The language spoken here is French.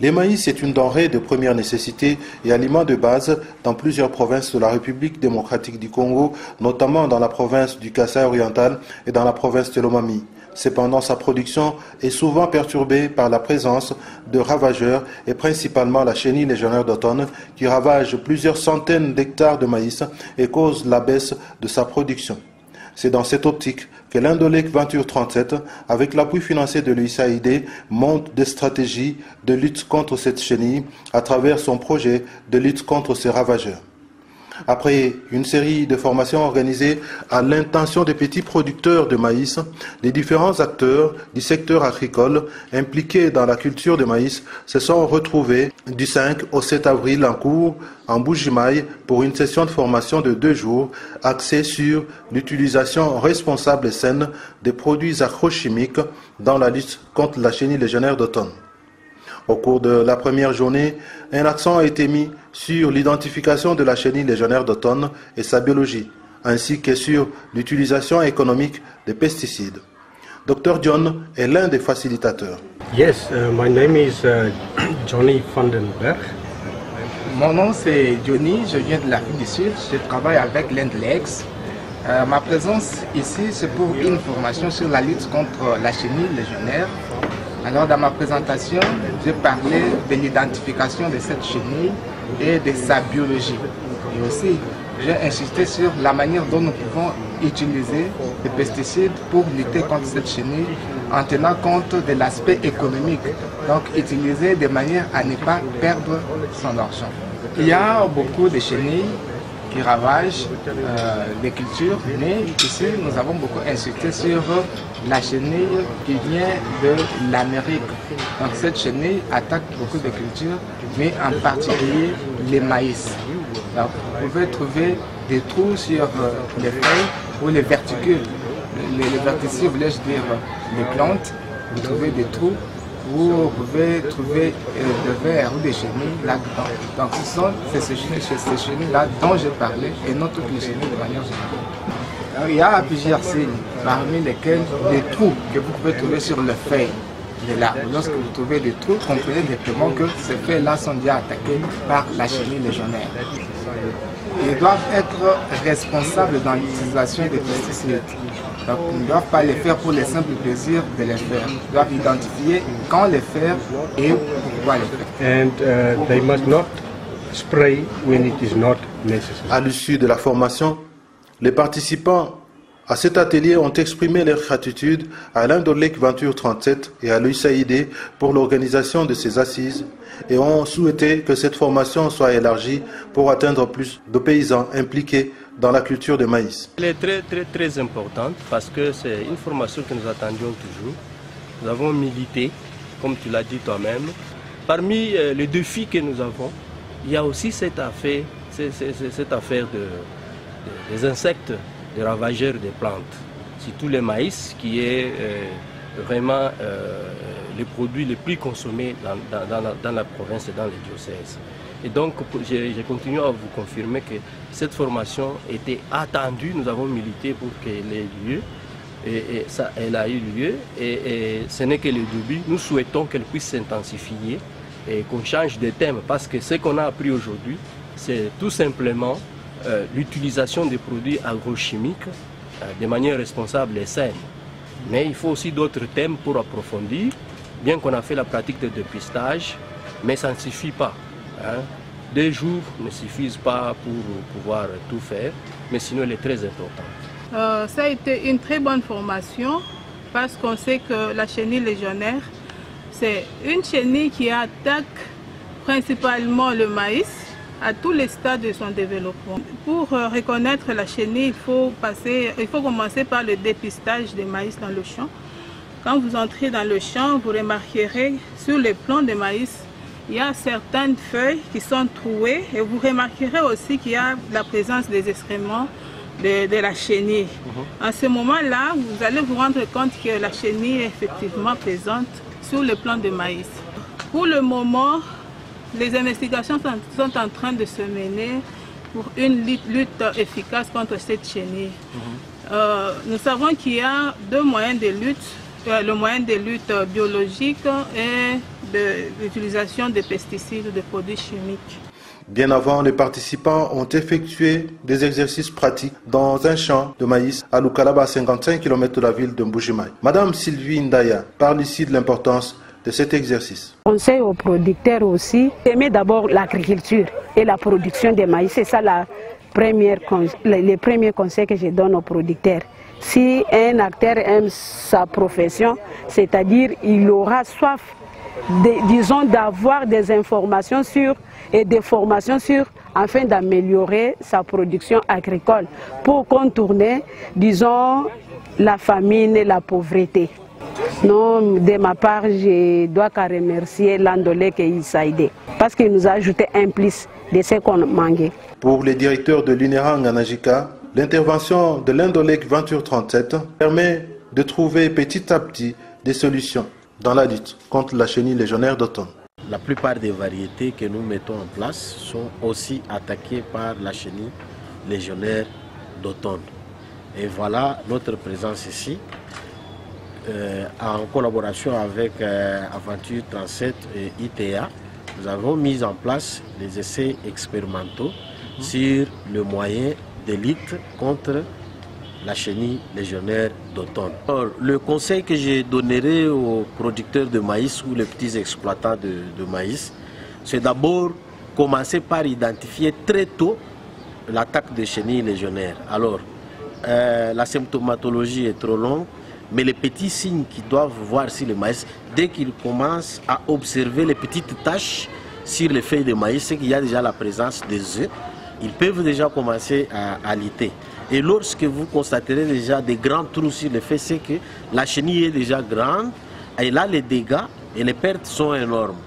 Les maïs est une denrée de première nécessité et aliment de base dans plusieurs provinces de la République démocratique du Congo, notamment dans la province du Kasaï oriental et dans la province de Lomami. Cependant, sa production est souvent perturbée par la présence de ravageurs et principalement la chenille légionnaire d'automne qui ravage plusieurs centaines d'hectares de maïs et cause la baisse de sa production. C'est dans cette optique que l'Indolec Venture 37, avec l'appui financier de l'USAID, monte des stratégies de lutte contre cette chenille à travers son projet de lutte contre ces ravageurs. Après une série de formations organisées à l'intention des petits producteurs de maïs, les différents acteurs du secteur agricole impliqués dans la culture de maïs se sont retrouvés du 5 au 7 avril en cours en Bujimaï pour une session de formation de 2 jours axée sur l'utilisation responsable et saine des produits agrochimiques dans la lutte contre la chenille légionnaire d'automne. Au cours de la première journée, un accent a été mis sur l'identification de la chenille légionnaire d'automne et sa biologie, ainsi que sur l'utilisation économique des pesticides. Dr John est l'un des facilitateurs. Yes, my name is Johnny Vandenberg. Mon nom c'est Johnny, je viens de l'Afrique du Sud, je travaille avec l'Indolec. Ma présence ici c'est pour une formation sur la lutte contre la chenille légionnaire. Alors dans ma présentation, j'ai parlé de l'identification de cette chenille et de sa biologie. Et aussi, j'ai insisté sur la manière dont nous pouvons utiliser les pesticides pour lutter contre cette chenille en tenant compte de l'aspect économique. Donc utiliser de manière à ne pas perdre son argent. Il y a beaucoup de chenilles qui ravagent les cultures, mais ici nous avons beaucoup insisté sur la chenille qui vient de l'Amérique. Donc cette chenille attaque beaucoup de cultures, mais en particulier les maïs. Donc vous pouvez trouver des trous sur les feuilles ou les verticules. Les verticiles, voulais-je dire les plantes, vous trouvez des trous où vous pouvez trouver des vers ou des chenilles là-dedans. Donc ce sont ces chenilles-là dont j'ai parlé et non toutes les chenilles de manière générale. Alors, il y a plusieurs signes, parmi lesquels les trous que vous pouvez trouver sur les feuilles de l'arbre. Lorsque vous trouvez des trous, comprenez directement que ces feuilles-là sont déjà attaquées par la chenille légionnaire. Ils doivent être responsables dans l'utilisation des pesticides. Donc, ils ne doivent pas les faire pour le simple plaisir de les faire. Ils doivent identifier quand les faire et pourquoi les faire. And they must not spray when it is not necessary. À l'issue de la formation, les participants à cet atelier ont exprimé leur gratitude à l'Indolec Venture 37 et à l'USAID pour l'organisation de ces assises et ont souhaité que cette formation soit élargie pour atteindre plus de paysans impliqués dans la culture de maïs. Elle est très importante parce que c'est une formation que nous attendions toujours. Nous avons milité, comme tu l'as dit toi-même. Parmi les défis que nous avons, il y a aussi cette affaire des insectes, des ravageurs des plantes. Surtout le maïs qui est vraiment le produit le plus consommé dans la province et dans les diocèses. Et donc, je continue à vous confirmer que cette formation était attendue. Nous avons milité pour qu'elle ait lieu. Et ça, elle a eu lieu. Et ce n'est que le début. Nous souhaitons qu'elle puisse s'intensifier et qu'on change de thème. Parce que ce qu'on a appris aujourd'hui, c'est tout simplement l'utilisation des produits agrochimiques de manière responsable et saine. Mais il faut aussi d'autres thèmes pour approfondir. Bien qu'on a fait la pratique de dépistage, mais ça ne suffit pas. 2 jours ne suffisent pas pour pouvoir tout faire, mais sinon elle est très importante. Ça a été une très bonne formation parce qu'on sait que la chenille légionnaire, c'est une chenille qui attaque principalement le maïs à tous les stades de son développement. Pour reconnaître la chenille, il faut commencer par le dépistage des maïs dans le champ. Quand vous entrez dans le champ, vous remarquerez sur les plants de maïs, il y a certaines feuilles qui sont trouées et vous remarquerez aussi qu'il y a la présence des excréments de la chenille. À ce moment-là, vous allez vous rendre compte que la chenille est effectivement présente sur le plant de maïs. Pour le moment, les investigations sont en train de se mener pour une lutte efficace contre cette chenille. Nous savons qu'il y a 2 moyens de lutte, le moyen de lutte biologique et de l'utilisation de pesticides ou de produits chimiques. Bien avant, les participants ont effectué des exercices pratiques dans un champ de maïs à Lukalaba, à 55 km de la ville de Mbujimaï. Madame Sylvie Ndaya parle ici de l'importance de cet exercice. Conseil aux producteurs aussi, aimer d'abord l'agriculture et la production de maïs. C'est ça les premiers conseils que je donne aux producteurs. Si un acteur aime sa profession, c'est-à-dire il aura soif, disons, d'avoir des informations et des formations afin d'améliorer sa production agricole pour contourner, disons, la famine et la pauvreté. Non, de ma part, je dois qu'à remercier Landolek et Isaïdé parce qu'il nous a ajouté un plus de ce qu'on manquait. Pour les directeurs de l'INERA Nganajika, l'intervention de l'Indolek Venture 37 permet de trouver petit à petit des solutions dans la lutte contre la chenille légionnaire d'automne. La plupart des variétés que nous mettons en place sont aussi attaquées par la chenille légionnaire d'automne. Et voilà notre présence ici, en collaboration avec Aventure 37 et ITA. Nous avons mis en place des essais expérimentaux sur le moyen de lutte contre la chenille légionnaire d'automne. Le conseil que je donnerai aux producteurs de maïs ou les petits exploitants de maïs, c'est d'abord commencer par identifier très tôt l'attaque de chenille légionnaire. Alors, la symptomatologie est trop longue, mais les petits signes qu'ils doivent voir sur le maïs, dès qu'ils commencent à observer les petites taches sur les feuilles de maïs, c'est qu'il y a déjà la présence des œufs, ils peuvent déjà commencer à lutter. Et lorsque vous constaterez déjà des grands trous sur les feuilles, c'est que la chenille est déjà grande, et là les dégâts et les pertes sont énormes.